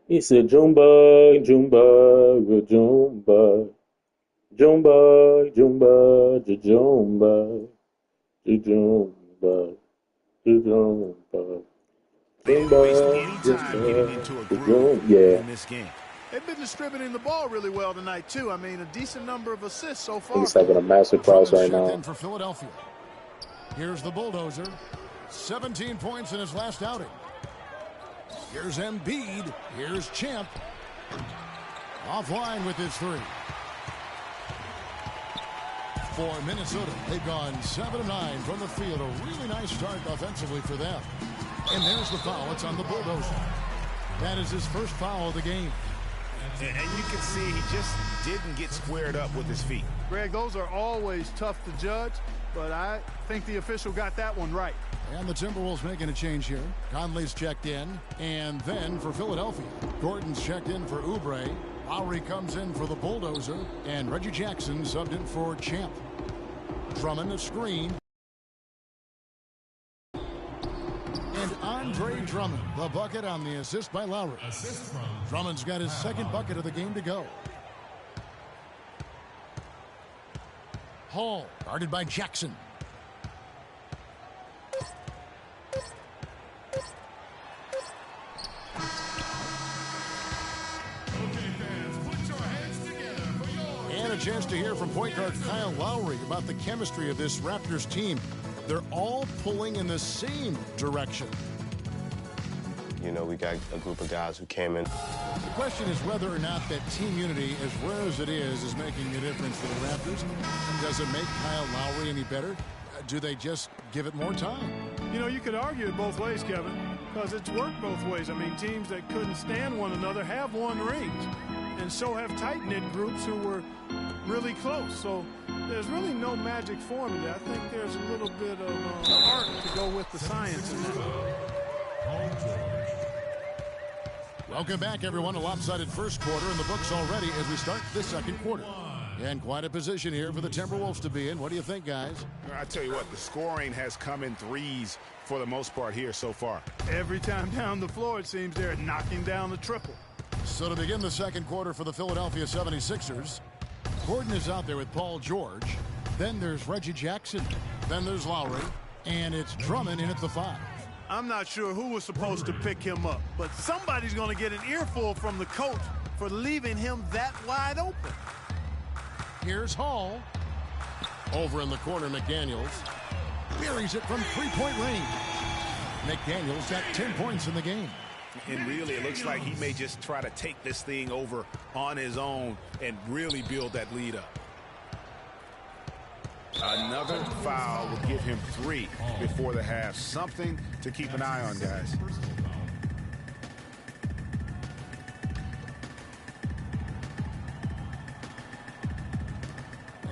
He said, Jumba, Jumba, Jumba, Jumba, Jumba, Jumba, Jumba, Jumba, They didn't waste Jumba, any time getting Jumba, into a groove Jumba. Yeah, in this game. They've been distributing the ball really well tonight, too. I mean, a decent number of assists so far. he's having a master class Drummond's right checked now. in for Philadelphia. Here's the bulldozer. 17 points in his last outing. Here's Embiid. Here's Champ. Offline with his three. For Minnesota, they've gone 7 of 9 from the field. A really nice start offensively for them. And there's the foul. It's on the bulldozer. That is his first foul of the game. And you can see he just didn't get squared up with his feet. Greg, those are always tough to judge, but I think the official got that one right. And the Timberwolves making a change here. Conley's checked in. And then for Philadelphia, Gordon's checked in for Oubre. Lowry comes in for the bulldozer. And Reggie Jackson subbed in for Champ. Drummond a screen. And Andre Drummond, the bucket on the assist by Lowry. Drummond's got his second bucket of the game to go. Hall, guarded by Jackson. And a chance to hear from point guard Kyle Lowry about the chemistry of this Raptors team. They're all pulling in the same direction. You know, we got a group of guys who came in. The question is whether or not that team unity, as rare as it is making a difference for the Raptors. Does it make Kyle Lowry any better? Do they just give it more time? You know, you could argue it both ways, Kevin, because it's worked both ways. I mean, teams that couldn't stand one another have won rings, and so have tight-knit groups who were really close. So there's really no magic formula. I think there's a little bit of art to go with the science in that. Welcome back, everyone. A lopsided first quarter in the books already as we start the second quarter. And quite a position here for the Timberwolves to be in. What do you think, guys? I tell you what, the scoring has come in threes for the most part here so far. Every time down the floor, it seems they're knocking down the triple. So to begin the second quarter for the Philadelphia 76ers, Gordon is out there with Paul George. Then there's Reggie Jackson. Then there's Lowry. And it's Drummond in at the 5. I'm not sure who was supposed to pick him up, but somebody's going to get an earful from the coach for leaving him that wide open. Here's Hall. Over in the corner, McDaniels. Buries it from three-point range. McDaniels got 10 points in the game. And really, it looks like he may just try to take this thing over on his own and really build that lead up. Another foul will give him 3 before the half. Something to keep an eye on, guys.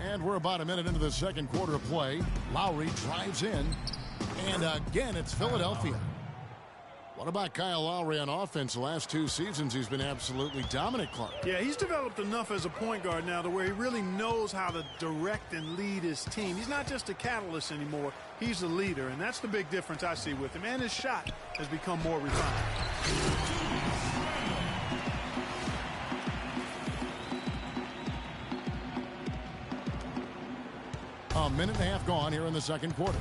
And we're about a minute into the second quarter of play. Lowry drives in. And again, it's Philadelphia. What about Kyle Lowry on offense? The last 2 seasons, he's been absolutely dominant, Clark. Yeah, he's developed enough as a point guard now to where he really knows how to direct and lead his team. He's not just a catalyst anymore. He's a leader, and that's the big difference I see with him. And his shot has become more refined. A minute and a half gone here in the second quarter.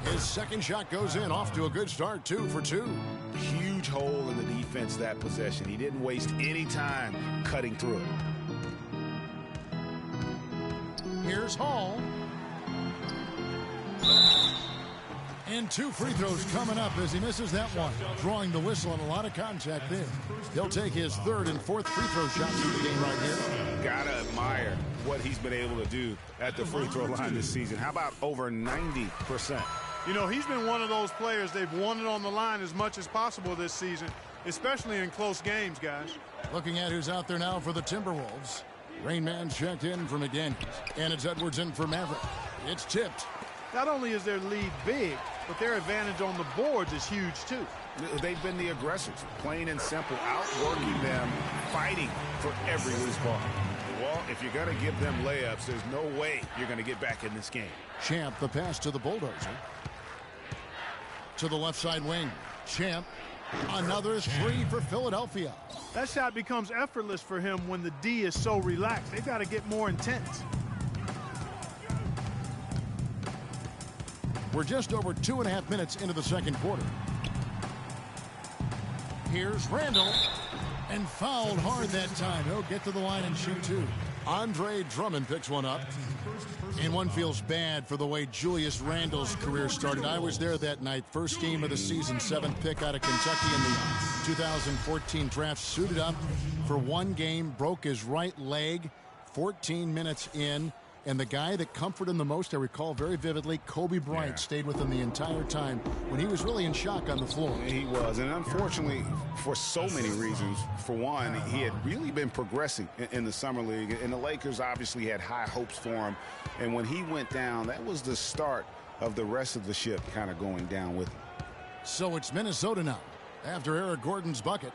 His second shot goes in, off to a good start, 2 for 2. Huge hole in the defense that possession. He didn't waste any time cutting through it. Here's Hall. And 2 free throws coming up as he misses that one. Drawing the whistle on a lot of contact there. He'll take his 3rd and 4th free throw shots of the game right here. Gotta admire what he's been able to do at the free throw line this season. How about over 90%? You know, he's been one of those players they've wanted on the line as much as possible this season, especially in close games, guys. Looking at who's out there now for the Timberwolves. Rain Man checked in for McDaniels. And it's Edwards in for Maverick. It's tipped. Not only is their lead big, but their advantage on the boards is huge, too. They've been the aggressors, plain and simple, outworking them, fighting for every loose ball. Well, if you're going to give them layups, there's no way you're going to get back in this game. Champ, the pass to the bulldozer. To the left side wing. Champ, another three for Philadelphia. That shot becomes effortless for him when the D is so relaxed. They've got to get more intense. We're just over 2.5 minutes into the second quarter. Here's Randall. And fouled hard that time. He'll get to the line and shoot two. Andre Drummond picks one up. And one feels bad for the way Julius Randle's career started. I was there that night. First game of the season, 7th pick out of Kentucky in the 2014 draft. Suited up for one game, broke his right leg 14 minutes in. And the guy that comforted him the most, I recall very vividly, Kobe Bryant, stayed with him the entire time when he was really in shock on the floor. He was, and unfortunately, for so many reasons. For one, he had really been progressing in the Summer League, and the Lakers obviously had high hopes for him. And when he went down, that was the start of the rest of the ship kind of going down with him. So it's Minnesota now, after Eric Gordon's bucket.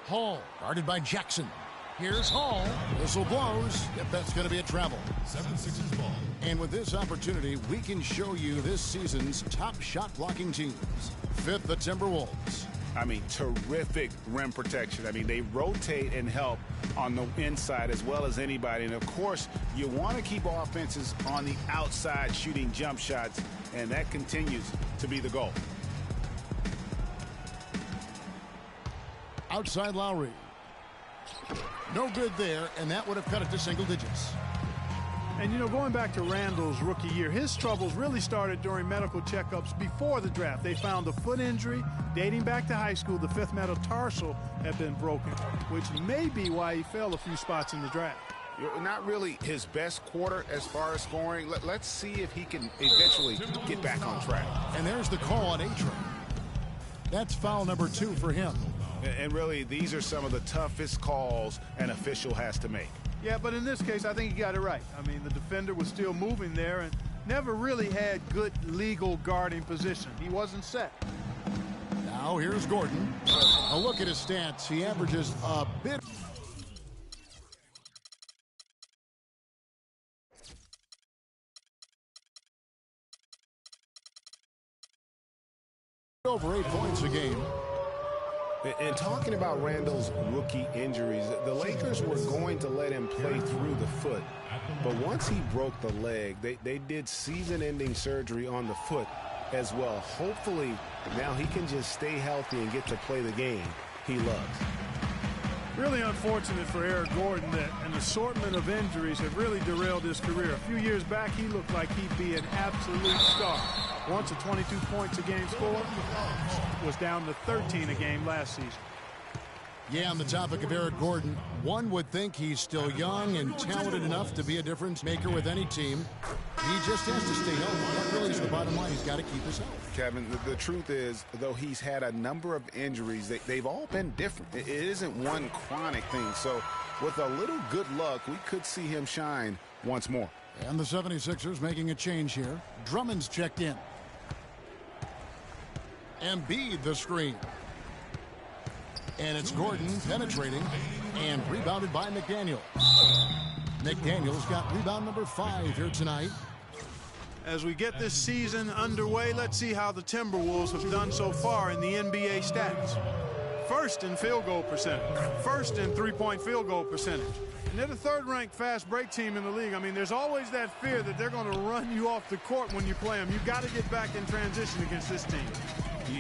Hall, guarded by Jackson. Here's Hall. Whistle blows. If that's going to be a travel. 7-6 ball. And with this opportunity, we can show you this season's top shot blocking teams. Fifth, the Timberwolves. I mean, terrific rim protection. I mean, they rotate and help on the inside as well as anybody. And, of course, you want to keep offenses on the outside shooting jump shots, and that continues to be the goal. Outside Lowry. No good there, and that would have cut it to single digits. And, you know, going back to Randall's rookie year, his troubles really started during medical checkups before the draft. They found a foot injury dating back to high school. The fifth metatarsal had been broken, which may be why he fell a few spots in the draft. Not really his best quarter as far as scoring. Let's see if he can eventually get back on track. And there's the call on A-Train. That's foul number 2 for him. And really, these are some of the toughest calls an official has to make. Yeah, but in this case, I think he got it right. I mean, the defender was still moving there and never really had good legal guarding position. He wasn't set. Now here's Gordon. A look at his stats. He averages a bit over 8 points a game. And talking about Randall's rookie injuries, the Lakers were going to let him play through the foot. But once he broke the leg, they did season-ending surgery on the foot as well. Hopefully, now he can just stay healthy and get to play the game he loves. Really unfortunate for Eric Gordon that an assortment of injuries have really derailed his career. A few years back, he looked like he'd be an absolute star. Once a 22 points a game score, was down to 13 a game last season. Yeah, on the topic of Eric Gordon, one would think he's still young and talented enough to be a difference maker with any team. He just has to stay healthy. That really is the bottom line. He's got to keep his health. Kevin, the truth is, though he's had a number of injuries, they've all been different. It isn't one chronic thing. So with a little good luck, we could see him shine once more. And the 76ers making a change here. Drummond's checked in. Embiid the screen. And it's Gordon penetrating and rebounded by McDaniels. McDaniels got rebound number 5 here tonight. As we get this season underway, let's see how the Timberwolves have done so far in the NBA stats. First in field goal percentage. First in three-point field goal percentage. And they're the third-ranked fast break team in the league. I mean, there's always that fear that they're going to run you off the court when you play them. You've got to get back in transition against this team.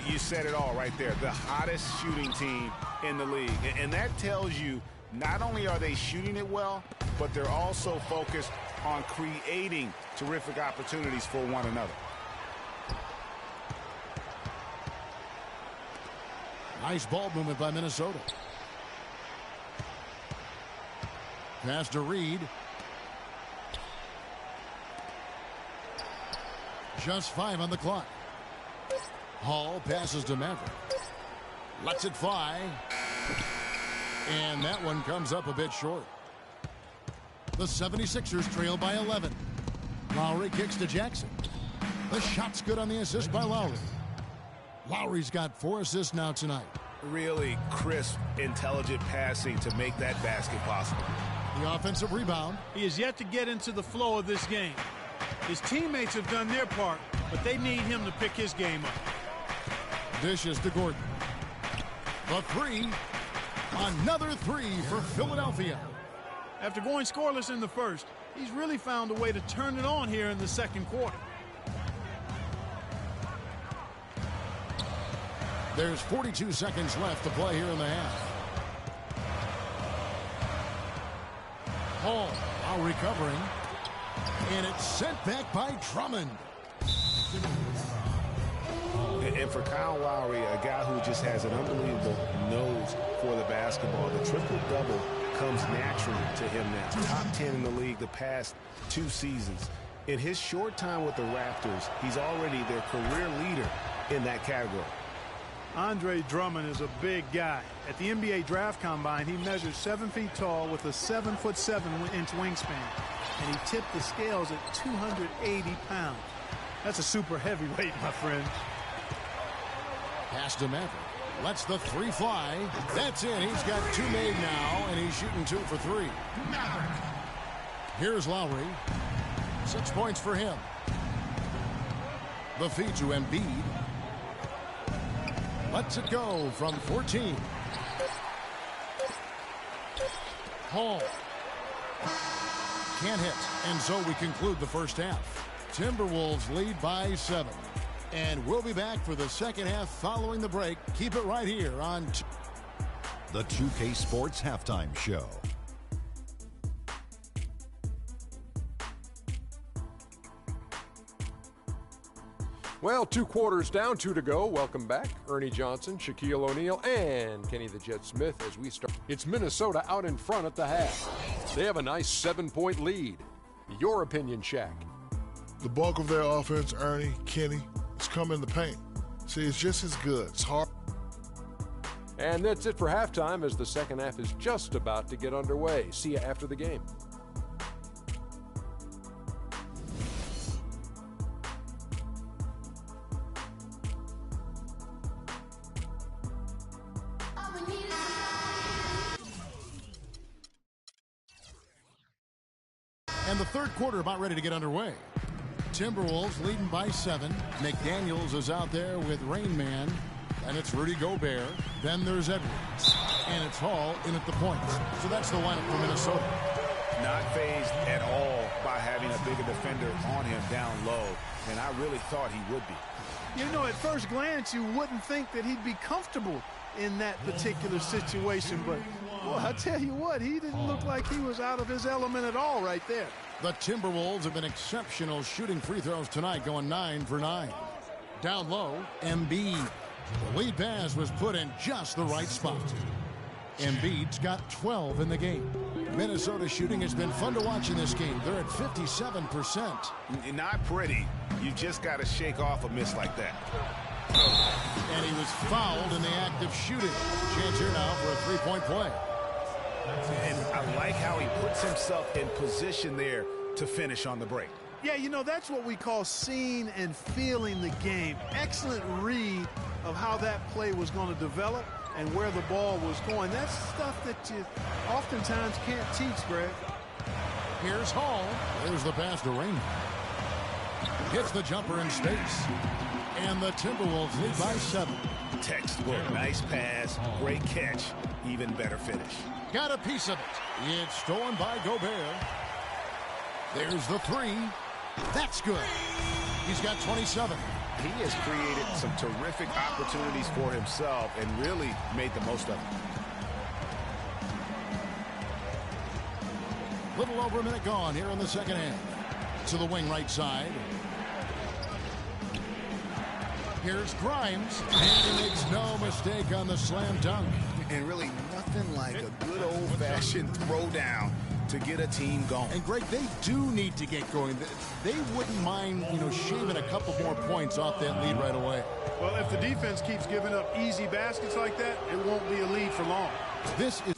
You said it all right there. The hottest shooting team in the league. And that tells you not only are they shooting it well, but they're also focused on creating terrific opportunities for one another. Nice ball movement by Minnesota. Pass to Reed. Just 5 on the clock. Hall passes to Maverick. Lets it fly. And that one comes up a bit short. The 76ers trail by 11. Lowry kicks to Jackson. The shot's good on the assist by Lowry. Lowry's got 4 assists now tonight. Really crisp, intelligent passing to make that basket possible. The offensive rebound. He has yet to get into the flow of this game. His teammates have done their part, but they need him to pick his game up. Dishes to Gordon. The three. Another three for Philadelphia. After going scoreless in the first, he's really found a way to turn it on here in the second quarter. There's 42 seconds left to play here in the half. Hall now recovering. And it's sent back by Drummond. And for Kyle Lowry, a guy who just has an unbelievable nose for the basketball, the triple-double comes naturally to him now. Top 10 in the league the past 2 seasons. In his short time with the Raptors, he's already their career leader in that category. Andre Drummond is a big guy. At the NBA Draft Combine, he measures 7 feet tall with a 7'7" wingspan. And he tipped the scales at 280 pounds. That's a super heavyweight, my friend. Pass to Maverick. Lets the three fly. That's it. He's got 2 made now, and he's shooting 2 for 3. Here's Lowry. 6 points for him. The feed to Embiid. Lets it go from 14. Hall. Can't hit. And so we conclude the first half. Timberwolves lead by 7. And we'll be back for the second half following the break. Keep it right here on the 2K Sports Halftime Show. Well, 2 quarters down, 2 to go. Welcome back. Ernie Johnson, Shaquille O'Neal, and Kenny the Jet Smith as we start. It's Minnesota out in front at the half. They have a nice 7-point lead. Your opinion, Shaq? The bulk of their offense, Ernie, Kenny, it's come in the paint. See, it's just as good. It's hard. And that's it for halftime as the second half is just about to get underway. See you after the game. And the third quarter about ready to get underway. Timberwolves leading by 7. McDaniels is out there with Rain Man. And it's Rudy Gobert. Then there's Edwards. And it's Hall in at the point. So that's the lineup for Minnesota. Not fazed at all by having a bigger defender on him down low. And I really thought he would be. You know, at first glance, you wouldn't think that he'd be comfortable in that particular situation. But, well, I tell you what, he didn't look like he was out of his element at all right there. The Timberwolves have been exceptional shooting free throws tonight, going 9 for 9. Down low, Embiid. The lead pass was put in just the right spot. Embiid's got 12 in the game. Minnesota shooting has been fun to watch in this game. They're at 57%. Not pretty. You just got to shake off a miss like that. And he was fouled in the act of shooting. Chance here now for a three-point play. And I like how he puts himself in position there to finish on the break. Yeah, you know, that's what we call seeing and feeling the game. Excellent read of how that play was going to develop and where the ball was going. That's stuff that you oftentimes can't teach, Greg. Here's Hall. There's the pass to Raymond. Hits the jumper in space. And the Timberwolves lead by 7. Textbook. Nice pass. Great catch. Even better finish. Got a piece of it. It's stolen by Gobert. There's the 3. That's good. He's got 27. He has created some terrific opportunities for himself and really made the most of it. Little over a minute gone here in the second half. To the wing right side. Here's Grimes. And he makes no mistake on the slam dunk. And really nothing like a good old-fashioned throwdown to get a team going. And Greg, they do need to get going. They wouldn't mind, shaving a couple more points off that lead right away. Well, if the defense keeps giving up easy baskets like that, it won't be a lead for long. This is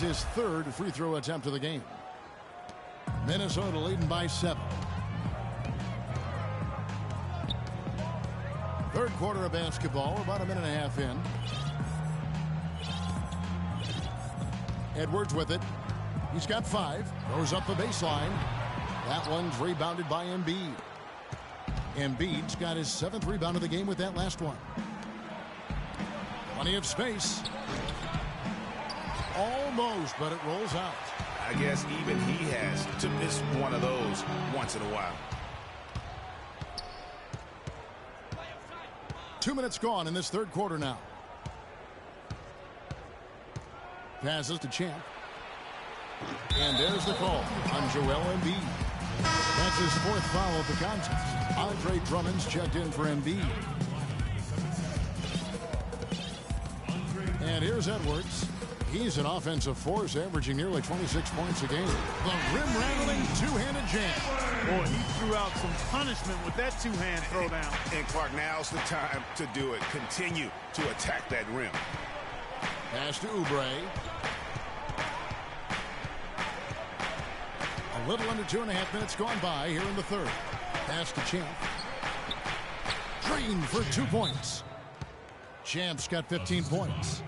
his third free throw attempt of the game. Minnesota leading by 7. Third quarter of basketball. We're about a minute and a half in. Edwards with it. He's got 5. Goes up the baseline. That one's rebounded by Embiid. Embiid's got his 7th rebound of the game with that last one. Plenty of space. Almost, but it rolls out. I guess even he has to miss one of those once in a while. 2 minutes gone in this third quarter now. Passes to Champ. And there's the call on Joel Embiid. That's his 4th foul of the contest. Andre Drummond's checked in for Embiid. And here's Edwards. He's an offensive force, averaging nearly 26 points a game. The rim-rattling two-handed jam. Boy, he threw out some punishment with that two-hand throwdown. And Clark, now's the time to do it. Continue to attack that rim. Pass to Oubre. A little under 2.5 minutes gone by here in the third. Pass to Champ. Drained for 2 points. Champ's got 15 points.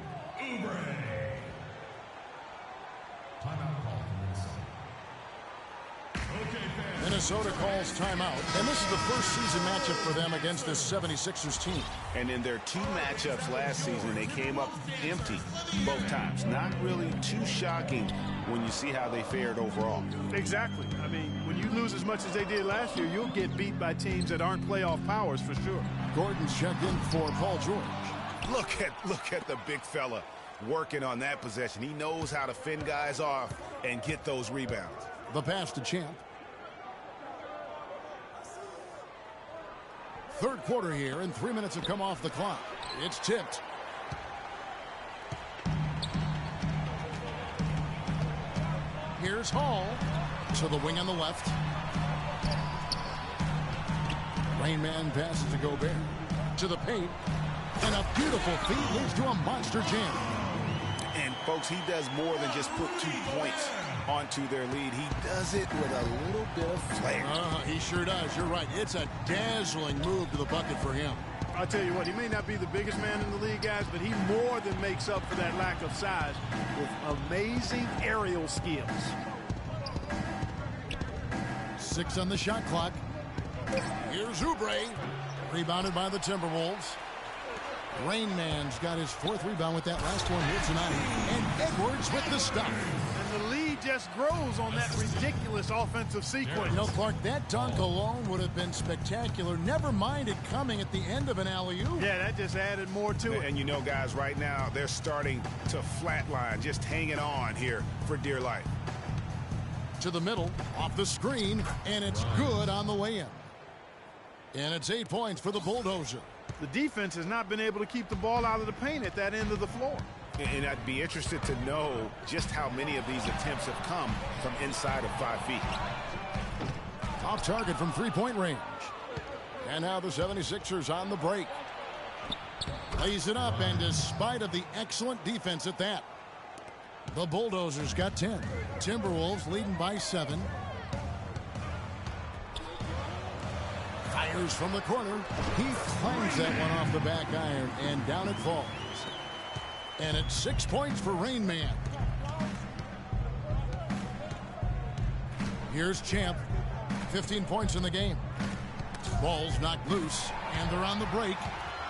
Minnesota calls timeout, and this is the first season matchup for them against this 76ers team. And in their 2 matchups last season, they came up empty both times. Not really too shocking when you see how they fared overall. Exactly. I mean, when you lose as much as they did last year, you'll get beat by teams that aren't playoff powers for sure. Gordon's checked in for Paul George. Look at the big fella working on that possession. He knows how to fend guys off and get those rebounds. The pass to Champ. Third quarter here, and 3 minutes have come off the clock. It's tipped. Here's Hall to the wing on the left. Rain Man passes to Gobert. To the paint. And a beautiful feed leads to a monster jam. And, folks, he does more than just put 2 points onto their lead. He does it with a little bit of flair. He sure does. You're right. It's a dazzling move to the bucket for him. I'll tell you what, he may not be the biggest man in the league, guys, but he more than makes up for that lack of size with amazing aerial skills. 6 on the shot clock. Here's Oubre. Rebounded by the Timberwolves. Rain Man's got his 4th rebound with that last one here tonight. And Edwards with the stuff. And the lead just grows on that ridiculous offensive sequence. You know, Clark, that dunk alone would have been spectacular. Never mind it coming at the end of an alley-oop. Yeah, that just added more to it. And you know, guys, right now, they're starting to flatline, just hanging on here for dear life. To the middle, off the screen, and it's good on the way in. And it's 8 points for the Bulldozer. The defense has not been able to keep the ball out of the paint at that end of the floor. And I'd be interested to know just how many of these attempts have come from inside of 5 feet. Off target from three-point range. And now the 76ers on the break. Lays it up, and despite of the excellent defense at that, the Bulldozers got 10. Timberwolves leading by 7. Fires from the corner. He climbs that one off the back iron, and down it falls. And it's 6 points for Rain Man. Here's Champ. 15 points in the game. Ball's knocked loose, and they're on the break.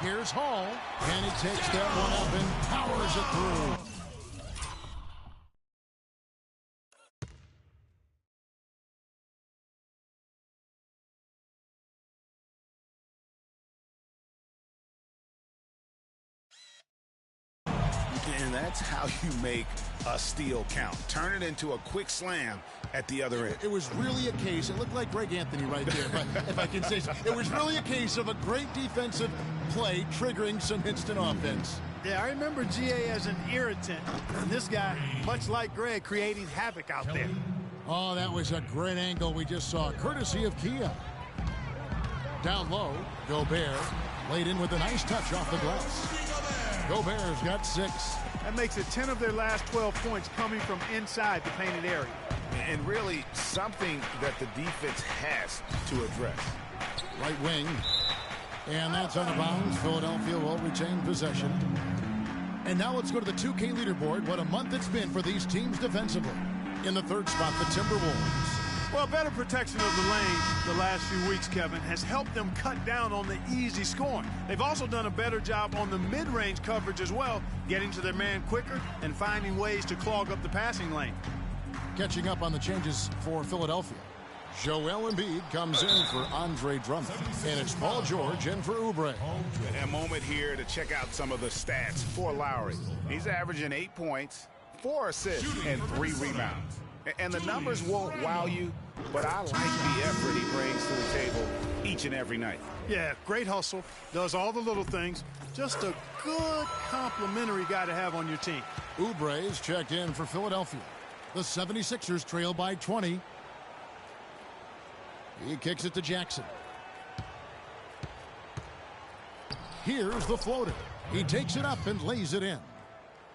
Here's Hall, and he takes that one up and powers it through. And that's how you make a steal count. Turn it into a quick slam at the other end. It was really a case, it looked like Greg Anthony right there, if I can say so. It was really a case of a great defensive play triggering some instant offense. Yeah, I remember GA as an irritant. And this guy, much like Greg, creating havoc out there. Oh, that was a great angle we just saw, courtesy of Kia. Down low, Gobert laid in with a nice touch off the glass. Gobert's got 6. That makes it 10 of their last 12 points coming from inside the painted area. And really something that the defense has to address. Right wing. And that's out of bounds. Philadelphia will retain possession. And now let's go to the 2K leaderboard. What a month it's been for these teams defensively. In the third spot, the Timberwolves. Well, better protection of the lane the last few weeks, Kevin, has helped them cut down on the easy scoring. They've also done a better job on the mid-range coverage as well, getting to their man quicker and finding ways to clog up the passing lane. Catching up on the changes for Philadelphia. Joel Embiid comes in for Andre Drummond. And it's Paul George in for Oubre. A moment here to check out some of the stats for Lowry. He's averaging 8 points, 4 assists, and 3 rebounds. And the numbers won't wow you, but I like the effort he brings to the table each and every night. Yeah, great hustle, does all the little things. Just a good complimentary guy to have on your team. Oubre is checked in for Philadelphia. The 76ers trail by 20. He kicks it to Jackson. Here's the floater. He takes it up and lays it in.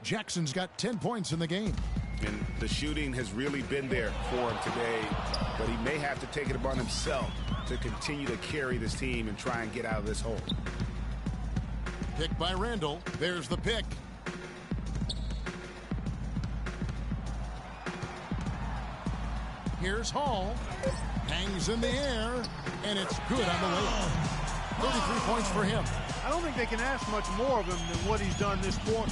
Jackson's got 10 points in the game. And the shooting has really been there for him today, but he may have to take it upon himself to continue to carry this team and try and get out of this hole. Pick by Randall. There's the pick. Here's Hall. Hangs in the air, and it's good on the layup. 33 points for him. I don't think they can ask much more of him than what he's done this quarter.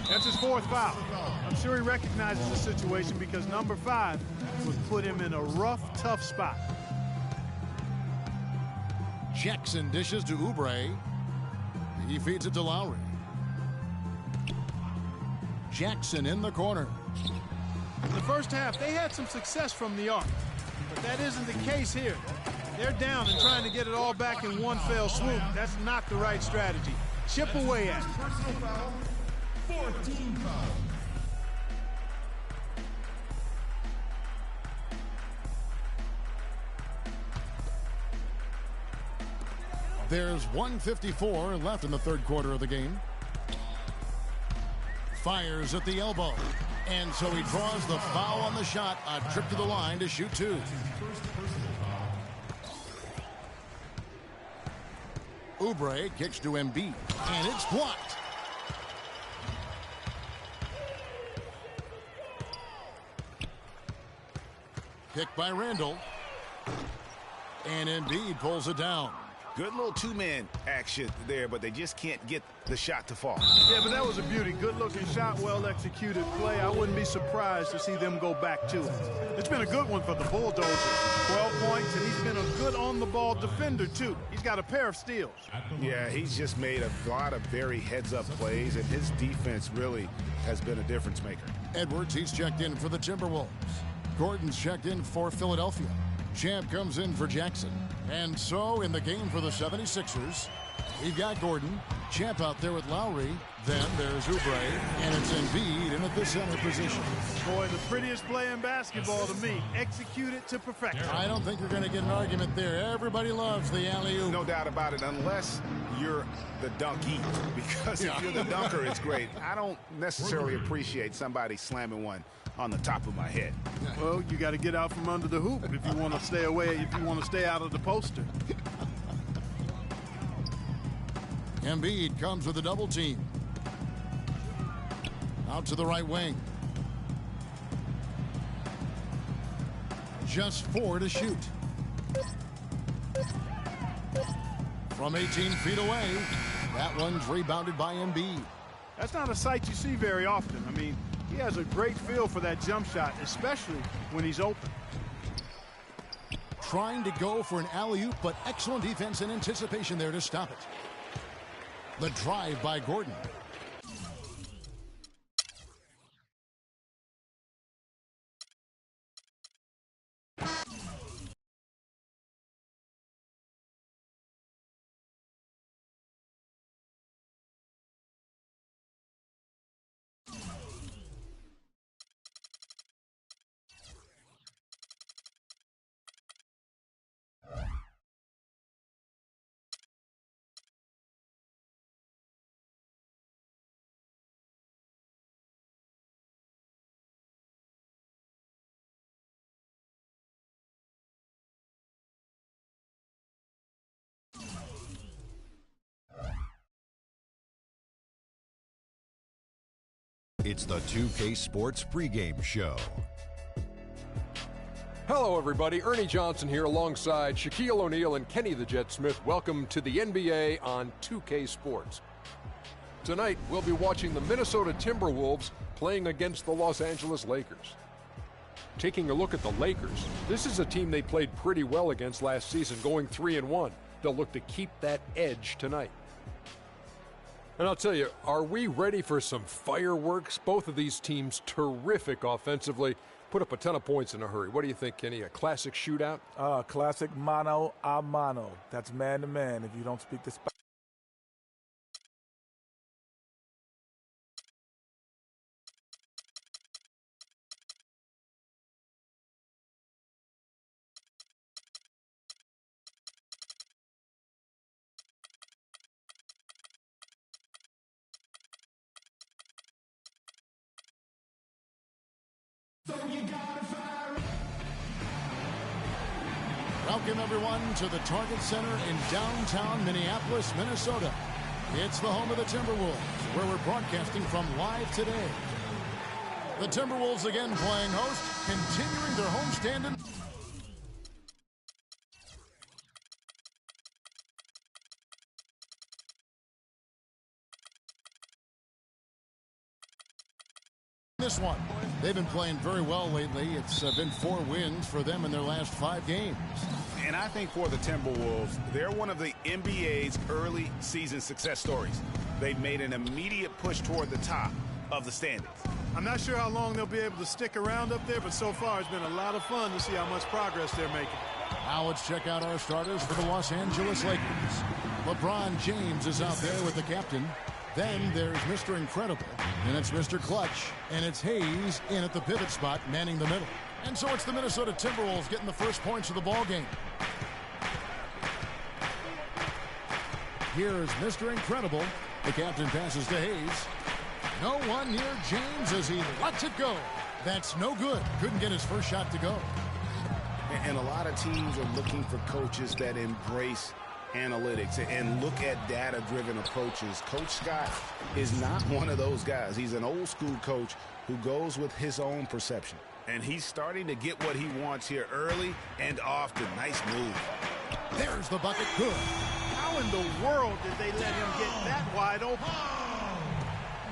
That's his 4th foul. I'm sure he recognizes the situation because number 5 would put him in a rough, tough spot. Jackson dishes to Oubre. He feeds it to Lowry. Jackson in the corner. In the first half, they had some success from the arc, but that isn't the case here. They're down and trying to get it all back in one fell swoop. That's not the right strategy. Chip away at it. 14 fouls. There's 1:54 left in the third quarter of the game. Fires at the elbow. And so he draws the foul on the shot. A trip to the line to shoot 2. Oubre kicks to Embiid. And it's blocked. Pick by Randall. And Embiid pulls it down. Good little two-man action there, but they just can't get the shot to fall. Yeah, but that was a beauty. Good-looking shot, well-executed play. I wouldn't be surprised to see them go back to it. It's been a good one for the Bulldozers. 12 points, and he's been a good on-the-ball defender, too. He's got a pair of steals. Yeah, he's just made a lot of very heads-up plays, and his defense really has been a difference maker. Edwards, he's checked in for the Timberwolves. Gordon's checked in for Philadelphia. Champ comes in for Jackson. And so in the game for the 76ers, we've got Gordon, Champ out there with Lowry. Then there's Oubre, and it's Embiid in at the center position. Boy, the prettiest play in basketball to me. Execute it to perfection. I don't think you're going to get an argument there. Everybody loves the alley-oop. No doubt about it, unless you're the donkey. Because if you're the dunker, it's great. I don't necessarily appreciate somebody slamming one on the top of my head. Well, you got to get out from under the hoop if you want to stay away, if you want to stay out of the poster. Embiid comes with a double team. Out to the right wing. Just 4 to shoot. From 18 feet away, that one's rebounded by Embiid. That's not a sight you see very often. I mean, he has a great feel for that jump shot, especially when he's open. Trying to go for an alley-oop, but excellent defense and anticipation there to stop it. The drive by Gordon. It's the 2K Sports pregame show. Hello, everybody. Ernie Johnson here alongside Shaquille O'Neal and Kenny the Jet Smith. Welcome to the NBA on 2K Sports. Tonight, we'll be watching the Minnesota Timberwolves playing against the Los Angeles Lakers. Taking a look at the Lakers, this is a team they played pretty well against last season, going 3-1. They'll look to keep that edge tonight. And I'll tell you, are we ready for some fireworks? Both of these teams terrific offensively. Put up a ton of points in a hurry. What do you think, Kenny? A classic shootout? Classic mano a mano. That's man to man if you don't speak the Spanish. Welcome, everyone, to the Target Center in downtown Minneapolis, Minnesota. It's the home of the Timberwolves, where we're broadcasting from live today. The Timberwolves again playing host, continuing their homestand in this one. They've been playing very well lately. It's been 4 wins for them in their last 5 games. And I think for the Timberwolves, they're one of the NBA's early season success stories. They've made an immediate push toward the top of the standings. I'm not sure how long they'll be able to stick around up there, but so far it's been a lot of fun to see how much progress they're making. Now let's check out our starters for the Los Angeles Lakers. LeBron James is out there with the captain. Then there's Mr. Incredible, and it's Mr. Clutch, and it's Hayes in at the pivot spot, manning the middle. And so it's the Minnesota Timberwolves getting the first points of the ball game. Here's Mr. Incredible. The captain passes to Hayes. No one near James as he lets it go. That's no good. Couldn't get his first shot to go. And a lot of teams are looking for coaches that embrace analytics and look at data-driven approaches. Coach Scott is not one of those guys. He's an old-school coach who goes with his own perception. And he's starting to get what he wants here early and often. Nice move. There's the bucket. Good. How in the world did they let him get that wide open?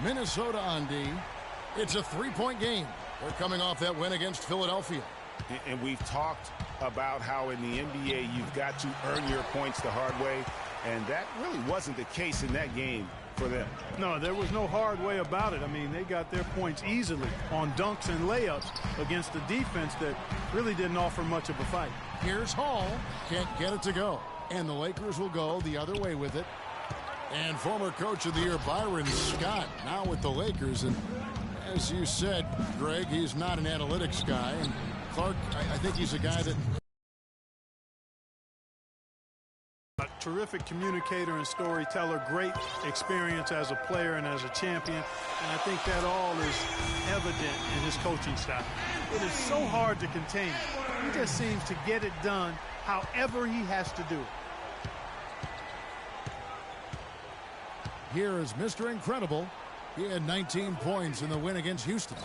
Minnesota on D. It's a 3-point game. They're coming off that win against Philadelphia. And we've talked about how in the NBA you've got to earn your points the hard way, and that really wasn't the case in that game for them. No, there was no hard way about it. I mean, they got their points easily on dunks and layups against a defense that really didn't offer much of a fight. Here's Hall. Can't get it to go. And the Lakers will go the other way with it. And former coach of the year Byron Scott now with the Lakers. And as you said, Greg, he's not an analytics guy. And Clark, I think he's a guy that... A terrific communicator and storyteller, great experience as a player and as a champion, and I think that all is evident in his coaching style. It is so hard to contain him. He just seems to get it done however he has to do it. Here is Mr. Incredible. He had 19 points in the win against Houston.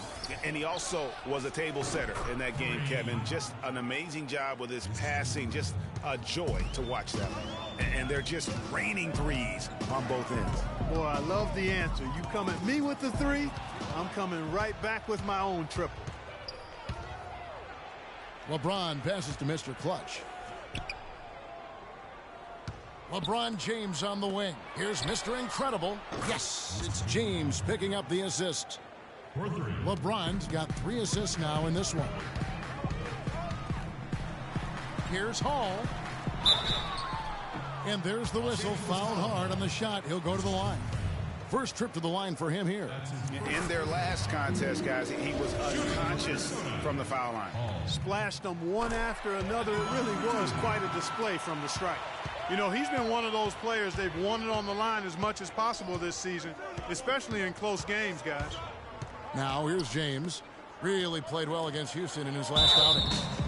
And he also was a table setter in that game, Kevin. Just an amazing job with his passing. Just a joy to watch that. And they're just raining threes on both ends. Boy, I love the answer. You come at me with the three, I'm coming right back with my own triple. LeBron passes to Mr. Clutch. LeBron James on the wing. Here's Mr. Incredible. Yes, it's James picking up the assist. LeBron's got 3 assists now in this one. Here's Hall. And there's the whistle. Fouled hard on the shot. He'll go to the line. First trip to the line for him here. In their last contest, guys, he was unconscious from the foul line. Splashed them one after another. It really was quite a display from the strike. You know, he's been one of those players they've wanted on the line as much as possible this season, especially in close games, guys. Now, here's James. Really played well against Houston in his last outing.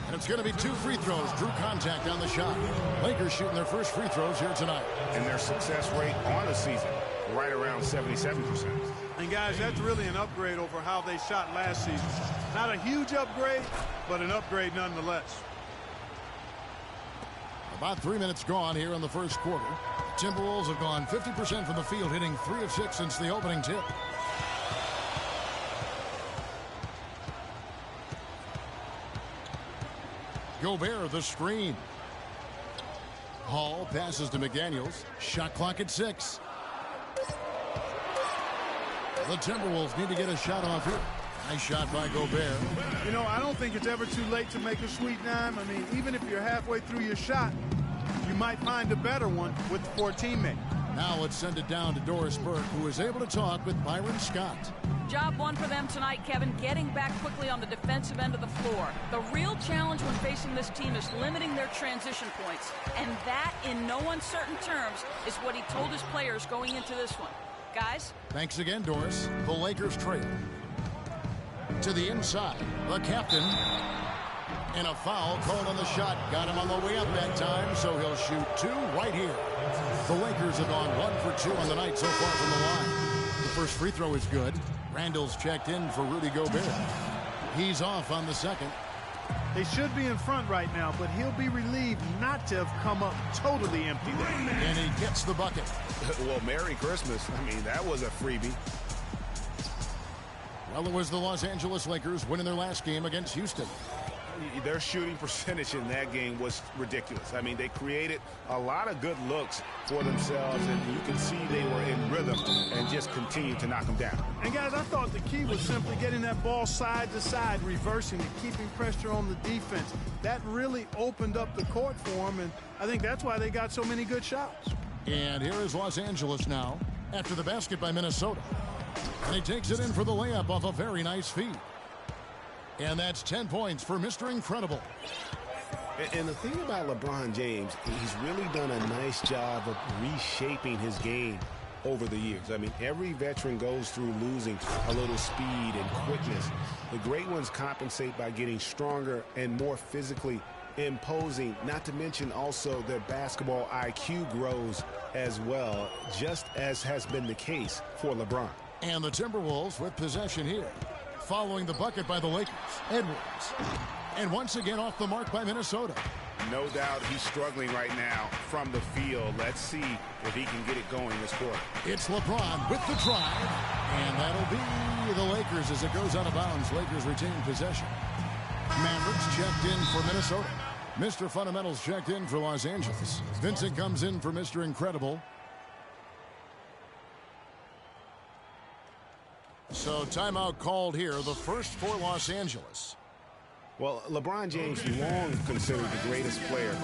And it's going to be 2 free throws. Drew contact on the shot. Lakers shooting their first free throws here tonight. And their success rate on the season right around 77%. And guys, that's really an upgrade over how they shot last season. Not a huge upgrade, but an upgrade nonetheless. About 3 minutes gone here in the first quarter. Timberwolves have gone 50% from the field, hitting 3 of 6 since the opening tip. Gobert, the screen. Hall passes to McDaniels. Shot clock at 6. The Timberwolves need to get a shot off here. Nice shot by Gobert. You know, I don't think it's ever too late to make a sweet dime. I mean, even if you're halfway through your shot, you might find a better one with for a teammate. Now let's send it down to Doris Burke, who was able to talk with Byron Scott. Job one for them tonight, Kevin, getting back quickly on the defensive end of the floor. The real challenge when facing this team is limiting their transition points. And that, in no uncertain terms, is what he told his players going into this one. Guys? Thanks again, Doris. The Lakers trail. To the inside, the captain. And a foul called on the shot. Got him on the way up that time, so he'll shoot 2 right here. The Lakers have gone 1 for 2 on the night so far from the line. The first free throw is good. Randall's checked in for Rudy Gobert. He's off on the second. They should be in front right now, but he'll be relieved not to have come up totally empty there. And he gets the bucket. Well, Merry Christmas. I mean, that was a freebie. Well, it was the Los Angeles Lakers winning their last game against Houston. Their shooting percentage in that game was ridiculous. I mean, they created a lot of good looks for themselves, and you can see they were in rhythm and just continued to knock them down. And, guys, I thought the key was simply getting that ball side to side, reversing and keeping pressure on the defense. That really opened up the court for them, and I think that's why they got so many good shots. And here is Los Angeles now after the basket by Minnesota. And he takes it in for the layup off a very nice feed. And that's 10 points for Mr. Incredible. And the thing about LeBron James, he's really done a nice job of reshaping his game over the years. I mean, every veteran goes through losing a little speed and quickness. The great ones compensate by getting stronger and more physically imposing, not to mention also their basketball IQ grows as well, just as has been the case for LeBron. And the Timberwolves with possession here. Following the bucket by the Lakers, Edwards. And once again off the mark by Minnesota. No doubt he's struggling right now from the field. Let's see if he can get it going this quarter. It's LeBron with the drive. And that'll be the Lakers as it goes out of bounds. Lakers retain possession. Mavericks checked in for Minnesota. Mr. Fundamentals checked in for Los Angeles. Vincent comes in for Mr. Incredible. So timeout called here, the first for Los Angeles. Well, LeBron James long considered the greatest player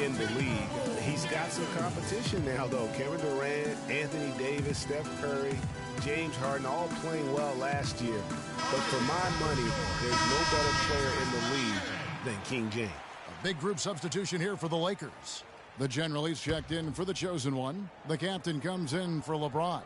in the league. He's got some competition now, though. Kevin Durant, Anthony Davis, Steph Curry, James Harden, all playing well last year. But for my money, there's no better player in the league than King James. A big group substitution here for the Lakers. The general's checked in for the chosen one. The captain comes in for LeBron.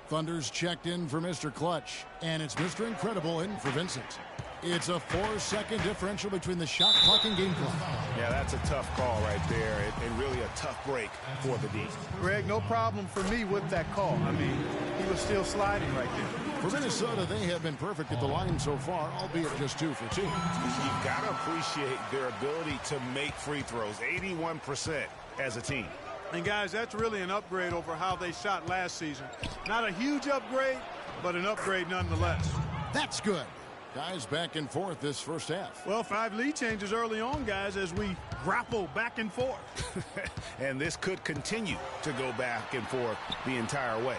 Thunder's checked in for Mr. Clutch. And it's Mr. Incredible in for Vincent. It's a 4-second differential between the shot clock and game clock. Yeah, that's a tough call right there, and really a tough break for the D. Greg, no problem for me with that call. I mean, he was still sliding right there. For Minnesota, they have been perfect at the line so far, albeit just 2 for 2. You've got to appreciate their ability to make free throws, 81% as a team. And, guys, that's really an upgrade over how they shot last season. Not a huge upgrade, but an upgrade nonetheless. That's good. Guys, back and forth this first half. Well, 5 lead changes early on, guys, as we grapple back and forth. And this could continue to go back and forth the entire way.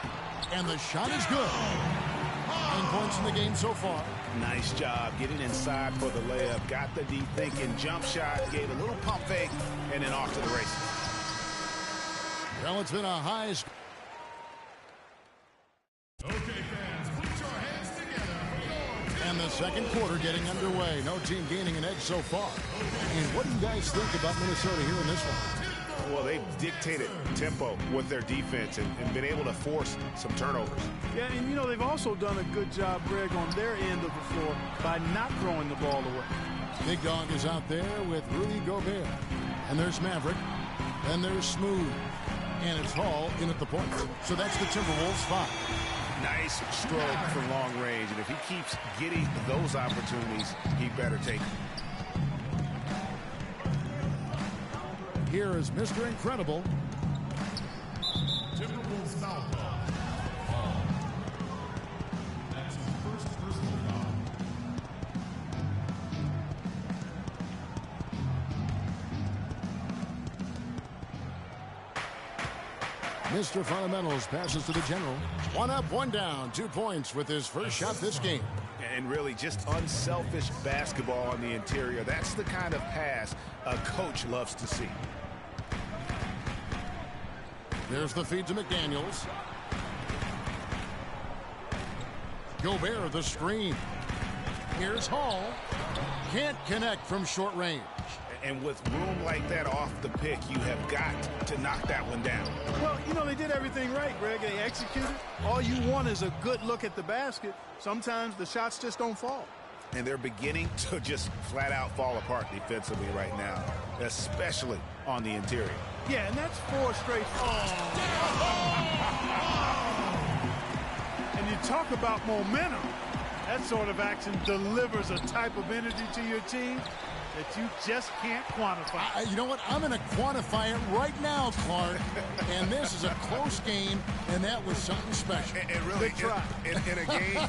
And the shot is good. 9 points in the game so far. Nice job getting inside for the layup. Got the deep thinking jump shot, gave a little pump fake, and then off to the races. Well, it's been a high. Okay, fans, put your hands together. And the second quarter getting underway. No team gaining an edge so far. And what do you guys think about Minnesota here in this one? Well, they've dictated tempo with their defense and been able to force some turnovers. Yeah, and you know, they've also done a good job, Greg, on their end of the floor by not throwing the ball away. Big Dog is out there with Rudy Gobert. And there's Maverick. And there's Smooth. And it's Hall in at the point. So that's the Timberwolves 5. Nice stroke from long range, and if he keeps getting those opportunities, he better take them. Here is Mr. Incredible. Timberwolves foul call. That's his first personal foul. Mr. Fundamentals passes to the general. 1 up, 1 down, 2 points with his first shot this game. And really just unselfish basketball on the interior. That's the kind of pass a coach loves to see. There's the feed to McDaniels. Gobert, the screen. Here's Hall. Can't connect from short range. And with room like that off the pick, you have got to knock that one down. Well, you know, they did everything right, Greg. They executed. All you want is a good look at the basket. Sometimes the shots just don't fall. And they're beginning to just flat out fall apart defensively right now, especially on the interior. Yeah, and that's 4 straight. And you talk about momentum. That sort of action delivers a type of energy to your team that you just can't quantify. You know what? I'm going to quantify it right now, Clark. And this is a close game, and that was something special. And really, in a game,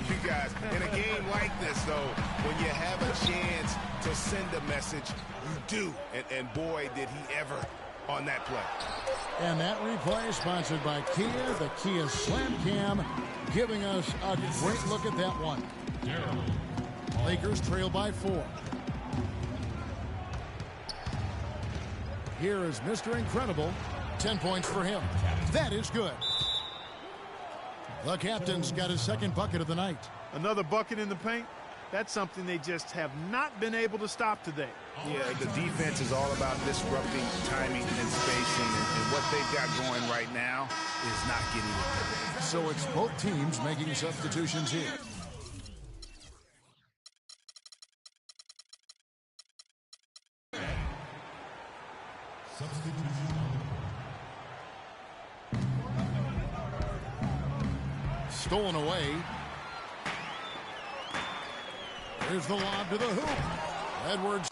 you guys, in a game like this, though, when you have a chance to send a message, you do. And boy, did he ever on that play. And that replay is sponsored by Kia, the Kia Slam Cam, giving us a great look at that one. Lakers trail by 4. Here is Mr. Incredible. 10 points for him. That is good. The captain's got his second bucket of the night. Another bucket in the paint. That's something they just have not been able to stop today. Yeah, the defense is all about disrupting timing and spacing, and what they've got going right now is not getting it. So it's both teams making substitutions here. Stolen away. There's the lob to the hoop. Edwards.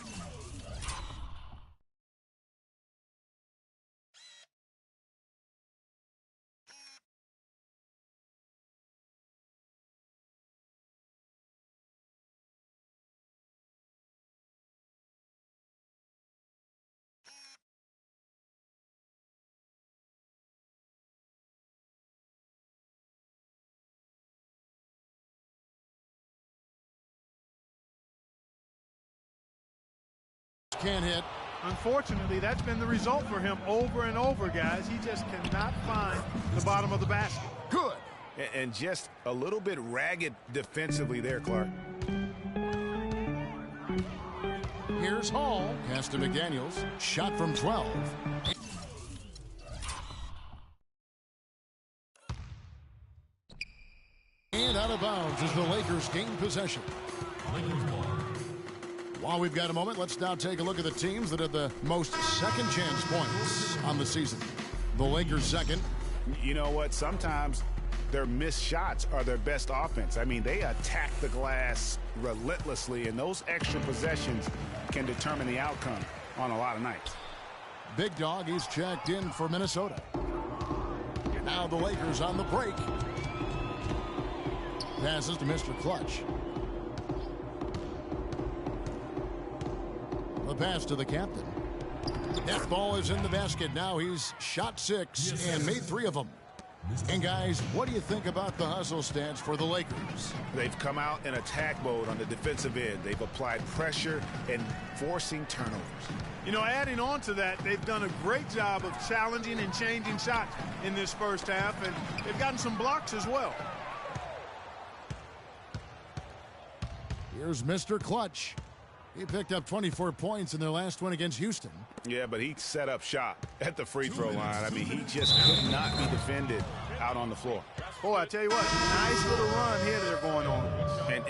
Can't hit. Unfortunately, that's been the result for him over and over, guys. He just cannot find the bottom of the basket. Good. And just a little bit ragged defensively there, Clark. Here's Hall. Pass to McDaniels. Shot from 12. And out of bounds as the Lakers gain possession. While we've got a moment, let's now take a look at the teams that have the most second chance points on the season. The Lakers second. You know what? Sometimes their missed shots are their best offense. I mean, they attack the glass relentlessly, and those extra possessions can determine the outcome on a lot of nights. Big Dog, he's checked in for Minnesota. And now the Lakers on the break. Passes to Mr. Clutch. The pass to the captain. That ball is in the basket. Now he's shot 6 and made 3 of them. And guys, what do you think about the hustle stats for the Lakers? They've come out in attack mode on the defensive end. They've applied pressure and forcing turnovers. You know, adding on to that, they've done a great job of challenging and changing shots in this first half, and they've gotten some blocks as well. Here's Mr. Clutch. He picked up 24 points in their last one against Houston. Yeah, but he set up shop at the free throw line. I mean, he just could not be defended out on the floor. Boy, I tell you what, nice little run here they're going on.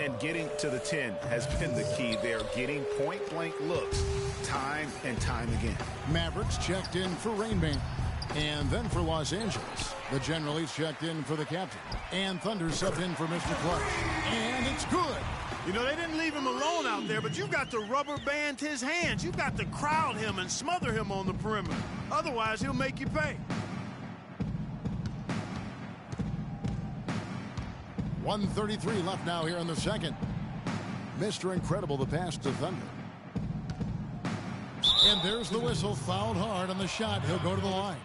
And getting to the 10 has been the key. They're getting point-blank looks time and time again. Mavericks checked in for Rain Man. And then for Los Angeles, the general is checked in for the captain. And Thunder subbed in for Mr. Clutch. And it's good. You know, they didn't leave him alone out there, but you've got to rubber band his hands. You've got to crowd him and smother him on the perimeter. Otherwise, he'll make you pay. 1:33 left now here in the second. Mr. Incredible, the pass to Thunder. And there's the whistle, fouled hard on the shot. He'll go to the line.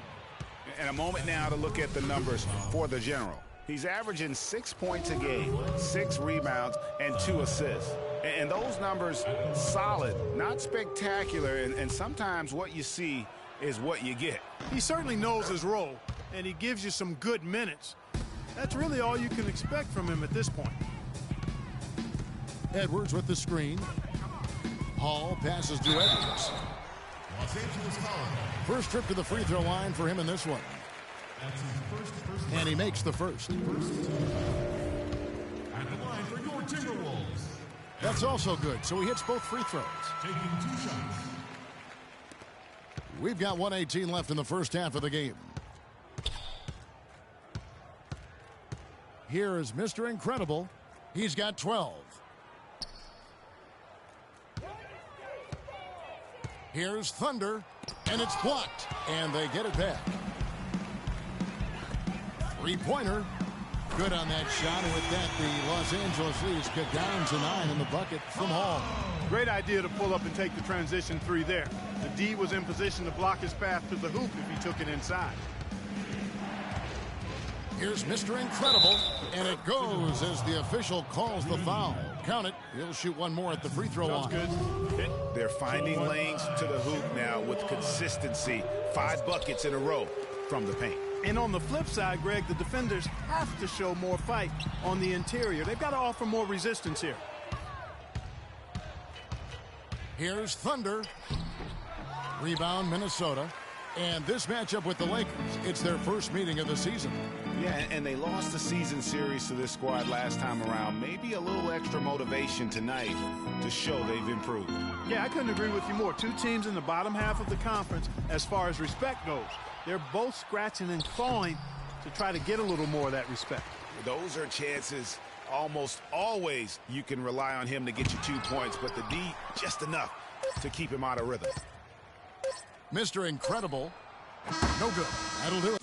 And a moment now to look at the numbers for the general. He's averaging 6 points a game, 6 rebounds, and 2 assists. And those numbers, solid, not spectacular, and sometimes what you see is what you get. He certainly knows his role, and he gives you some good minutes. That's really all you can expect from him at this point. Edwards with the screen. Hall passes to Edwards. Los Angeles foul. First trip to the free throw line for him in this one. That's his first. And he makes the first. At the line for your Timberwolves. That's also good, so he hits both free throws. Taking 2 shots. We've got 1:18 left in the first half of the game. Here is Mr. Incredible. He's got 12. Here's Thunder, and it's blocked, and they get it back. Three-pointer. Good on that shot, and with that, the Los Angeles leads cut down to 9 in the bucket from Hall. Great idea to pull up and take the transition 3 there. The D was in position to block his path to the hoop if he took it inside. Here's Mr. Incredible, and it goes as the official calls the foul. Count it. He'll shoot one more at the free throw line. Good. They're finding lanes to the hoop now with consistency. 5 buckets in a row from the paint. And on the flip side, Greg, the defenders have to show more fight on the interior. They've got to offer more resistance here. Here's Thunder. Rebound, Minnesota. And this matchup with the Lakers, it's their first meeting of the season. Yeah, and they lost the season series to this squad last time around. Maybe a little extra motivation tonight to show they've improved. Yeah, I couldn't agree with you more. 2 teams in the bottom half of the conference as far as respect goes. They're both scratching and clawing to try to get a little more of that respect. Those are chances. Almost always you can rely on him to get you 2 points, but the D, just enough to keep him out of rhythm. Mr. Incredible. No good. That'll do it.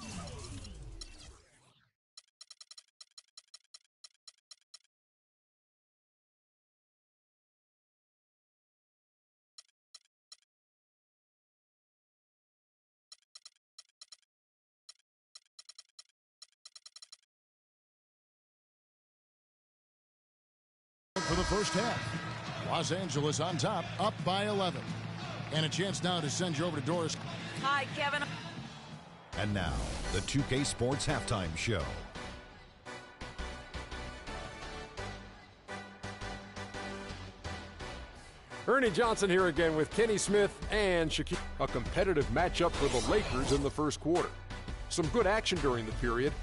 For the first half, Los Angeles on top, up by 11. And a chance now to send you over to Doris. Hi, Kevin. And now, the 2K Sports Halftime Show. Ernie Johnson here again with Kenny Smith and Shaquille. A competitive matchup for the Lakers in the first quarter. Some good action during the period.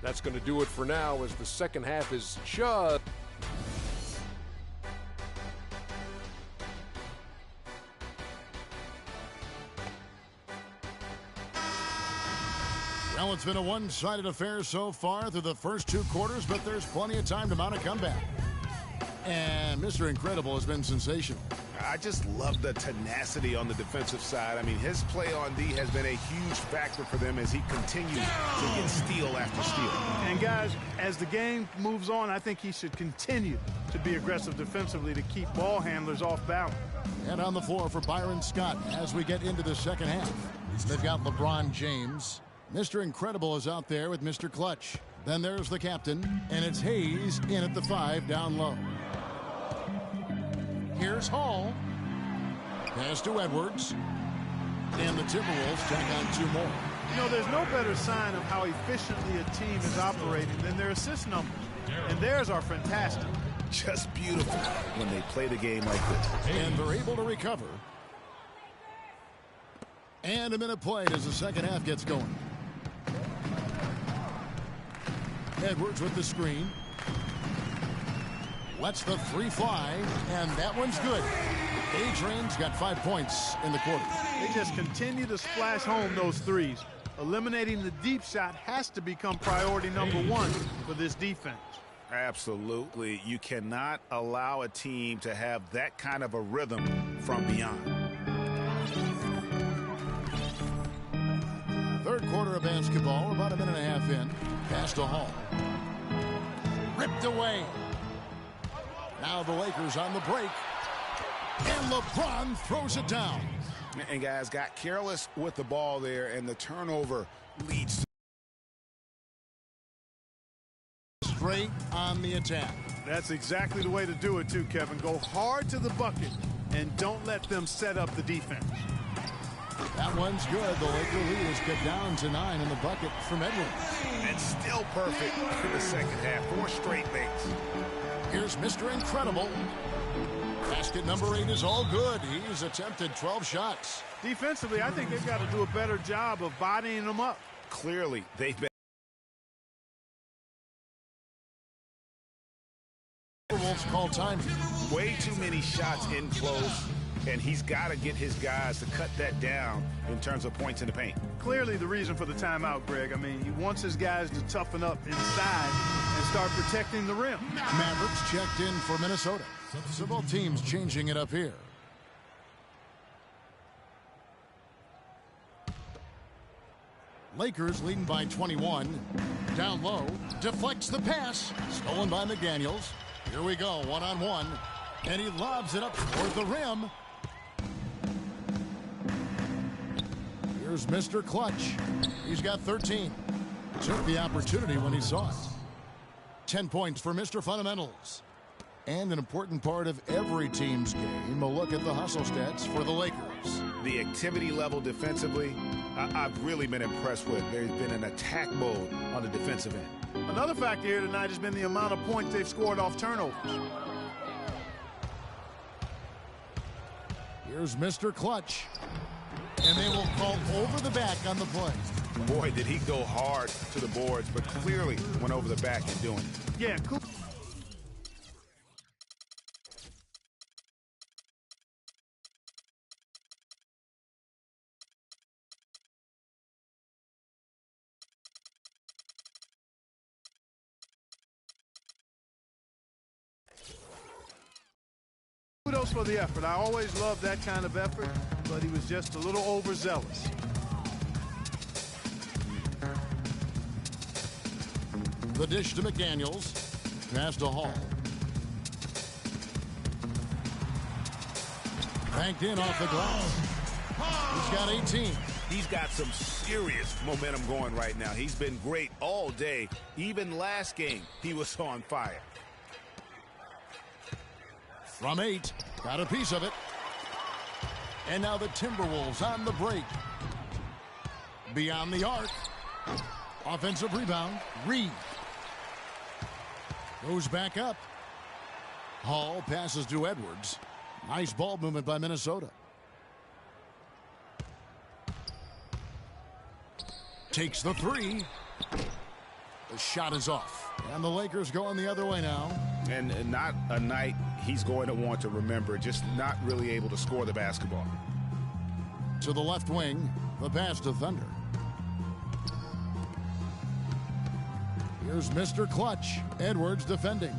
That's going to do it for now as the second half is just. Well, it's been a one-sided affair so far through the first 2 quarters, but there's plenty of time to mount a comeback. And Mr. Incredible has been sensational. I just love the tenacity on the defensive side. I mean, his play on D has been a huge factor for them as he continues to get steal after steal. And guys, as the game moves on, I think he should continue to be aggressive defensively to keep ball handlers off balance. And on the floor for Byron Scott as we get into the second half. They've got LeBron James. Mr. Incredible is out there with Mr. Clutch. Then there's the captain, and it's Hayes in at the 5 down low. Here's Hall. Pass to Edwards. And the Timberwolves tack on 2 more. You know, there's no better sign of how efficiently a team is operating than their assist numbers. And theirs are fantastic. Just beautiful when they play the game like this. And they're able to recover. And a minute played as the second half gets going. Edwards with the screen. Lets the 3 fly, and that one's good. Adrian's got 5 points in the quarter. They just continue to splash home those threes. Eliminating the deep shot has to become priority number one for this defense. Absolutely. You cannot allow a team to have that kind of a rhythm from beyond. Third quarter of basketball, about a minute and a half in. Pass to Hall. Ripped away. Now the Lakers on the break. And LeBron throws it down. And guys got careless with the ball there, and the turnover leads to straight on the attack. That's exactly the way to do it too, Kevin. Go hard to the bucket and don't let them set up the defense. That one's good. The Laker lead is cut down to 9 in the bucket from Edwards. And still perfect in the second half. 4 straight makes. Here's Mr. Incredible. Basket number 8 is all good. He's attempted 12 shots. Defensively, I think they've got to do a better job of bodying them up. Clearly, they've been. Wolves call time. Way too many shots in close, and he's got to get his guys to cut that down in terms of points in the paint. Clearly the reason for the timeout, Greg. I mean, he wants his guys to toughen up inside and start protecting the rim. Mavericks checked in for Minnesota. So both teams changing it up here. Lakers leading by 21. Down low. Deflects the pass. Stolen by McDaniels. Here we go. One-on-one. And he lobs it up toward the rim. Here's Mr. Clutch. He's got 13. Took the opportunity when he saw it. 10 points for Mr. Fundamentals. And an important part of every team's game, a look at the hustle stats for the Lakers. The activity level defensively, I've really been impressed with. There's been an attack mode on the defensive end. Another factor here tonight has been the amount of points they've scored off turnovers. Here's Mr. Clutch. And they will call over the back on the play. Boy, did he go hard to the boards, but clearly went over the back and doing it. Yeah, cool. Kudos for the effort. I always loved that kind of effort, but he was just a little overzealous. The dish to McDaniels. Pass to Hall. Banked in off the glass. He's got 18. He's got some serious momentum going right now. He's been great all day. Even last game, he was on fire. From 8, got a piece of it. And now the Timberwolves on the break. Beyond the arc. Offensive rebound. Reed. Goes back up. Hall passes to Edwards. Nice ball movement by Minnesota. Takes the 3. The shot is off. And the Lakers going the other way now. And not a night he's going to want to remember. Just not really able to score the basketball. To the left wing. The pass to Thunder. Here's Mr. Clutch. Edwards defending.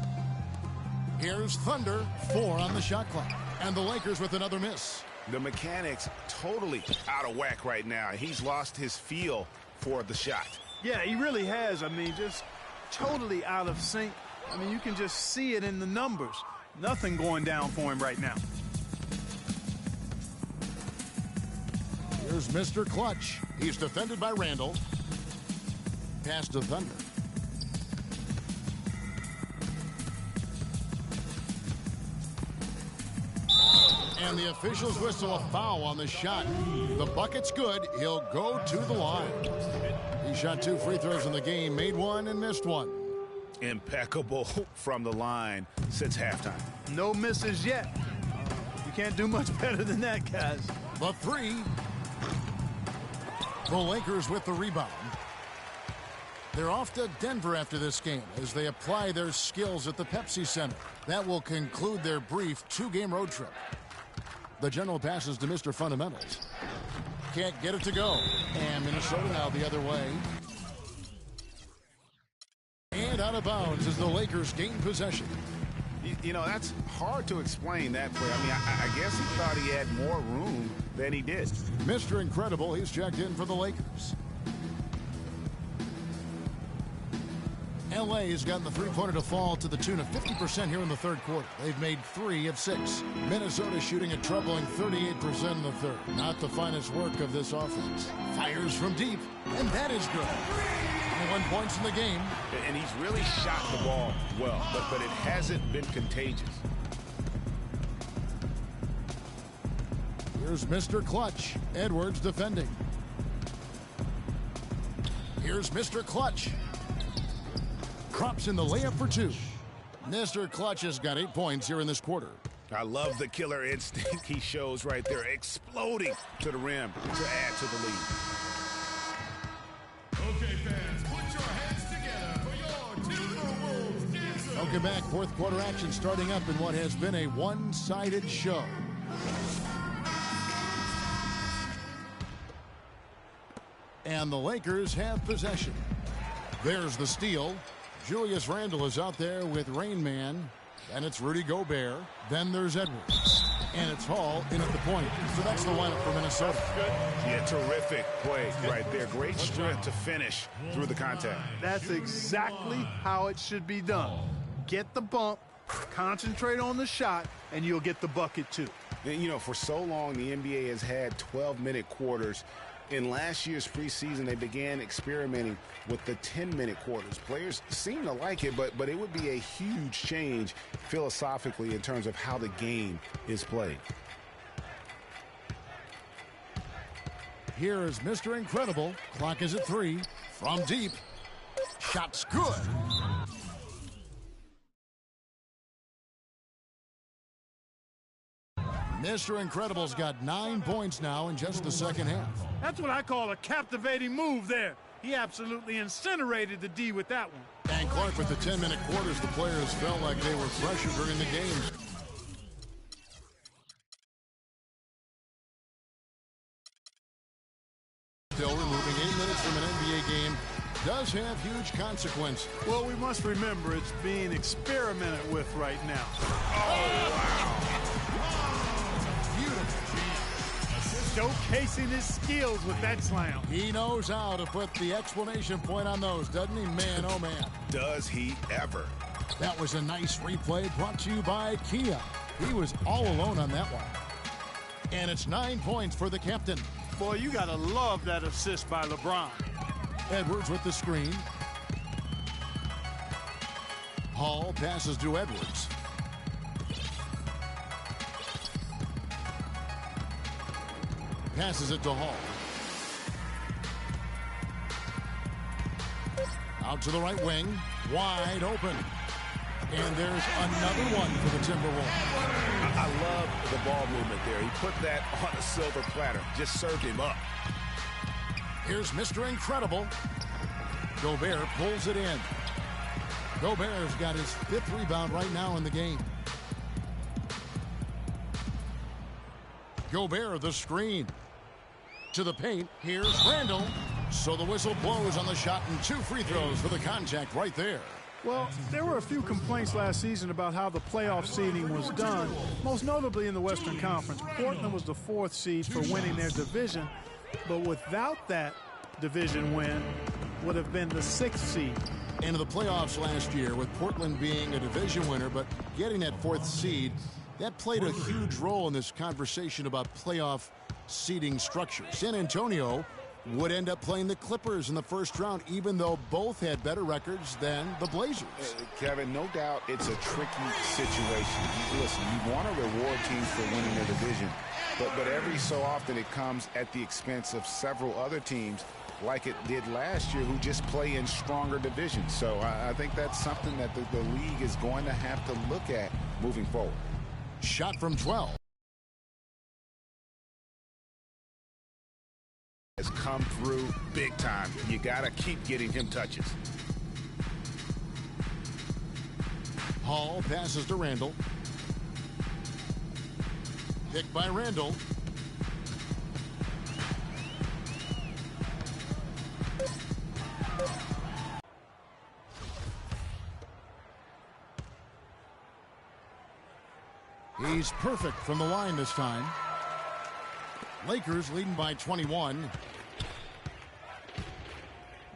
Here's Thunder. 4 on the shot clock. And the Lakers with another miss. The mechanics totally out of whack right now. He's lost his feel for the shot. Yeah, he really has. I mean, just totally out of sync. I mean, you can just see it in the numbers. Nothing going down for him right now. Here's Mr. Clutch. He's defended by Randall. Pass to Thunder. And the officials whistle a foul on the shot. The bucket's good. He'll go to the line. He shot 2 free throws in the game, made 1 and missed 1. Impeccable from the line since halftime. No misses yet. You can't do much better than that, guys. The 3. The Lakers with the rebound. They're off to Denver after this game as they apply their skills at the Pepsi Center. That will conclude their brief 2-game road trip. The general passes to Mr. Fundamentals. Can't get it to go. And Minnesota now the other way. And out of bounds as the Lakers gain possession. You know, that's hard to explain that play. I mean, I guess he thought he had more room than he did. Mr. Incredible, he's checked in for the Lakers. LA has gotten the three-pointer to fall to the tune of 50% here in the third quarter. They've made 3 of 6. Minnesota shooting a troubling 38% in the third. Not the finest work of this offense. Fires from deep, and that is good. 21 points in the game. And he's really shot the ball well, but it hasn't been contagious. Here's Mr. Clutch. Edwards defending. Here's Mr. Clutch. Drops in the layup for 2. Mr. Clutch has got 8 points here in this quarter. I love the killer instinct he shows right there, exploding to the rim to add to the lead. Okay, fans, put your hands together for your Timberwolves dancer. Welcome back. Fourth quarter action starting up in what has been a one-sided show. And the Lakers have possession. There's the steal. Julius Randle is out there with Rain Man. And it's Rudy Gobert. Then there's Edwards. And it's Hall in at the point. So that's the lineup for Minnesota. Yeah, terrific play right there. Great strength to finish through the contact. That's exactly how it should be done. Get the bump, concentrate on the shot, and you'll get the bucket too. And, you know, for so long, the NBA has had 12-minute quarters. In last year's preseason, they began experimenting with the 10-minute quarters. Players seem to like it, but it would be a huge change philosophically in terms of how the game is played. Here is Mr. Incredible. Clock is at 3. From deep. Shot's good. Mr. Incredible's got 9 points now in just the second half. That's what I call a captivating move there. He absolutely incinerated the D with that one. And Clark, with the 10-minute quarters, the players felt like they were fresher during the game. Still removing 8 minutes from an NBA game does have huge consequences. Well, we must remember it's being experimented with right now. Oh, wow. Showcasing his skills with that slam. He knows how to put the exclamation point on those, doesn't he? Man, oh man. Does he ever? That was a nice replay brought to you by Kia. He was all alone on that one. And it's 9 points for the captain. Boy, you gotta love that assist by LeBron. Edwards with the screen. Hall passes to Edwards. Passes it to Hall. Out to the right wing. Wide open. And there's another one for the Timberwolves. I love the ball movement there. He put that on a silver platter. Just served him up. Here's Mr. Incredible. Gobert pulls it in. Gobert's got his 5th rebound right now in the game. Gobert, the screen. To the paint. Here's Randle. So the whistle blows on the shot and 2 free throws for the contact right there. Well, there were a few complaints last season about how the playoff seeding was done, most notably in the Western Conference. Portland was the 4th seed for winning their division, but without that division win, would have been the 6th seed. Into the playoffs last year with Portland being a division winner, but getting that 4th seed, that played a huge role in this conversation about playoff seeding structure. San Antonio would end up playing the Clippers in the first round, even though both had better records than the Blazers. Kevin, no doubt it's a tricky situation. Listen, you want to reward teams for winning their division, but every so often it comes at the expense of several other teams like it did last year who just play in stronger divisions. So I think that's something that the league is going to have to look at moving forward. Shot from 12. Has come through big time. You got to keep getting him touches. Hall passes to Randle. Picked by Randle. He's perfect from the line this time. Lakers leading by 21.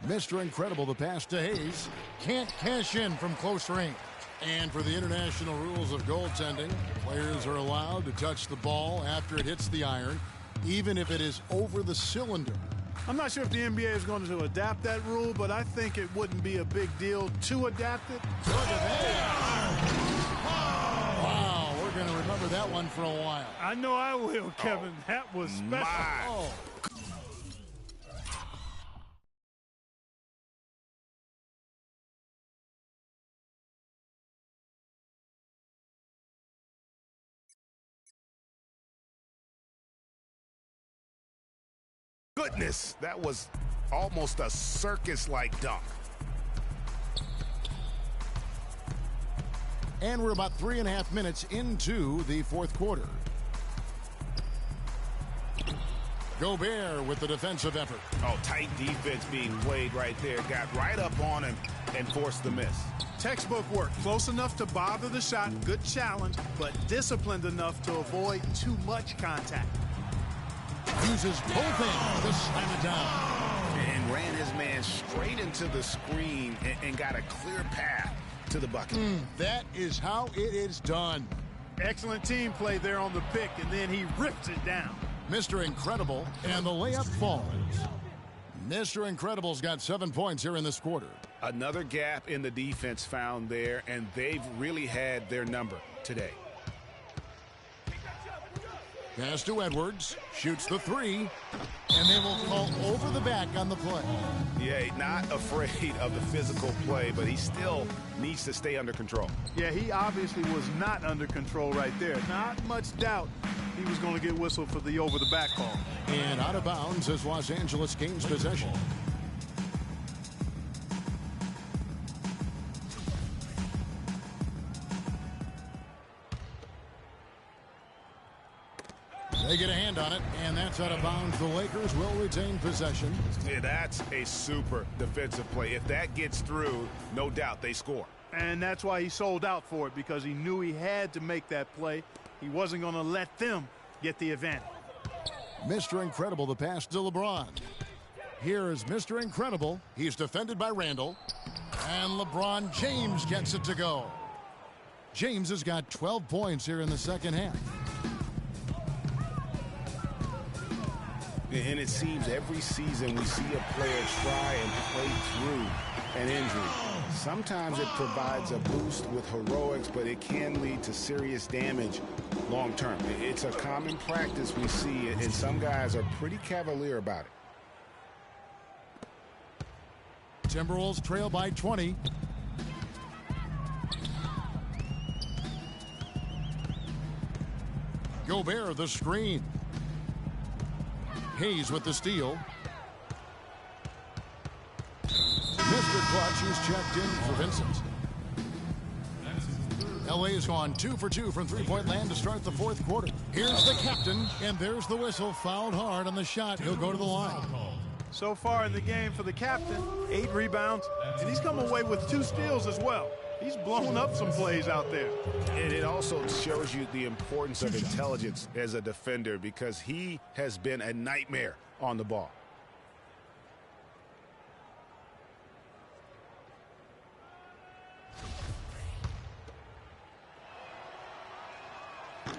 Mr. Incredible, the pass to Hayes. Can't cash in from close range. And for the international rules of goaltending, players are allowed to touch the ball after it hits the iron, even if it is over the cylinder. I'm not sure if the NBA is going to adapt that rule, but I think it wouldn't be a big deal to adapt it. Look at that. Wow, we're going to remember that one for a while. I know I will, Kevin. That was special. Oh. Goodness, that was almost a circus-like dunk. And we're about 3.5 minutes into the fourth quarter. Gobert with the defensive effort. Oh, tight defense being played right there. Got right up on him and forced the miss. Textbook work. Close enough to bother the shot. Good challenge, but disciplined enough to avoid too much contact. Uses both hands to slam it down. And ran his man straight into the screen and got a clear path to the bucket. That is how it is done. Excellent team play there on the pick, and then he rips it down. Mr. Incredible, and the layup falls. Mr. Incredible's got 7 points here in this quarter. Another gap in the defense found there, and they've really had their number today. Pass to Edwards, shoots the three, and they will call over the back on the play. Yeah, not afraid of the physical play, but he still needs to stay under control. Yeah, he obviously was not under control right there. Not much doubt he was going to get whistled for the over-the-back call. And out of bounds as Los Angeles gains possession. They get a hand on it, and that's out of bounds. The Lakers will retain possession. Yeah, that's a super defensive play. If that gets through, no doubt they score. And that's why he sold out for it, because he knew he had to make that play. He wasn't going to let them get the advantage. Mr. Incredible, the pass to LeBron. Here is Mr. Incredible. He's defended by Randall. And LeBron James gets it to go. James has got 12 points here in the second half. And it seems every season we see a player try and play through an injury. Sometimes it provides a boost with heroics, but it can lead to serious damage long term. It's a common practice we see, and some guys are pretty cavalier about it. Timberwolves trail by 20. Gobert the screen. Hayes with the steal. Mr. Clutch is checked in for Vincent. LA has gone 2 for 2 from three-point land to start the fourth quarter. Here's the captain, and there's the whistle. Fouled hard on the shot. He'll go to the line. So far in the game for the captain, 8 rebounds, and he's come away with 2 steals as well. He's blown up some plays out there. And it also shows you the importance of intelligence as a defender, because he has been a nightmare on the ball.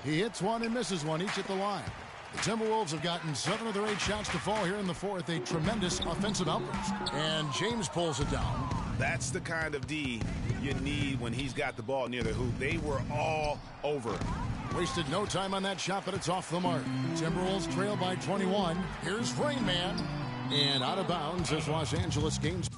He hits one and misses one, each at the line. The Timberwolves have gotten 7 of their 8 shots to fall here in the fourth. A tremendous offensive outburst. And James pulls it down. That's the kind of D you need when he's got the ball near the hoop. They were all over it. Wasted no time on that shot, but it's off the mark. Timberwolves trail by 21. Here's Rain Man. And out of bounds as Los Angeles gains.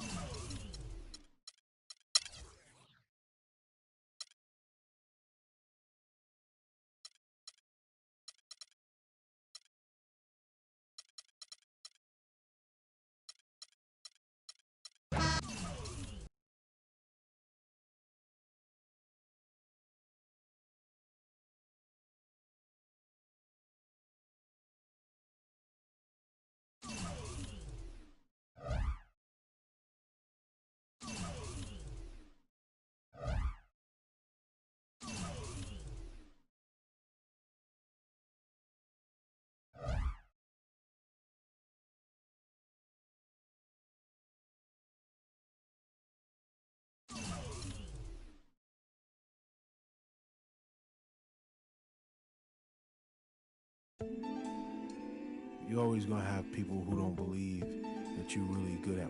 you're always going to have people who don't believe that you're really good at